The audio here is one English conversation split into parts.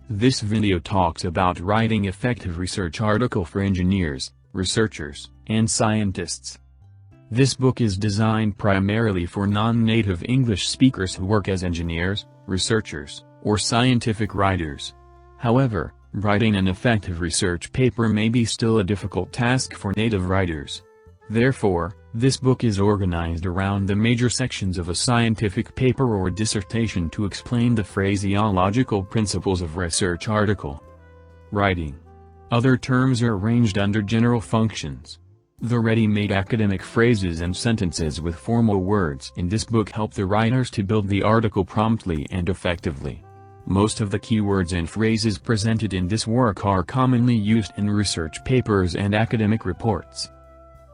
This video talks about writing effective research article for engineers, researchers, and scientists. This book is designed primarily for non-native English speakers who work as engineers, researchers, or scientific writers. However, writing an effective research paper may be still a difficult task for native writers. Therefore, this book is organized around the major sections of a scientific paper or dissertation to explain the phraseological principles of research article writing. Other terms are arranged under general functions. The ready-made academic phrases and sentences with formal words in this book help the writers to build the article promptly and effectively. Most of the keywords and phrases presented in this work are commonly used in research papers and academic reports.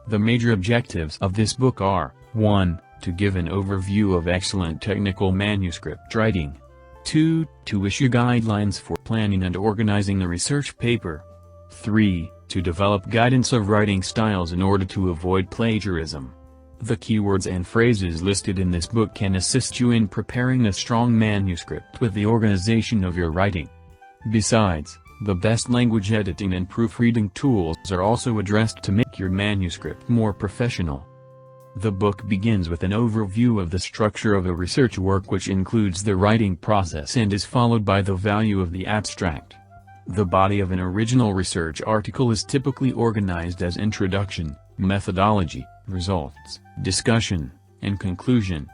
The major objectives of this book are: 1. To give an overview of excellent technical manuscript writing. 2. To issue guidelines for planning and organizing the research paper. 3. To develop guidance of writing styles in order to avoid plagiarism. The keywords and phrases listed in this book can assist you in preparing a strong manuscript with the organization of your writing. Besides, the best language editing and proofreading tools are also addressed to make your manuscript more professional. The book begins with an overview of the structure of a research work, which includes the writing process and is followed by the value of the abstract. The body of an original research article is typically organized as introduction, methodology, results, discussion, and conclusion.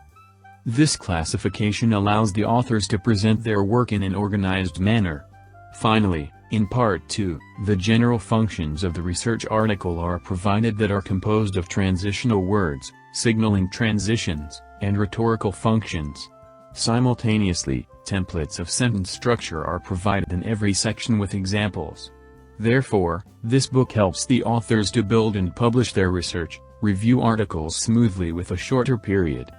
This classification allows the authors to present their work in an organized manner. Finally, in Part 2, the general functions of the research article are provided that are composed of transitional words, signaling transitions, and rhetorical functions. Simultaneously, templates of sentence structure are provided in every section with examples. Therefore, this book helps the authors to build and publish their research review articles smoothly with a shorter period.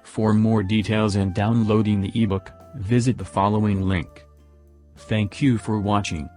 For more details and downloading the ebook, visit the following link. Thank you for watching.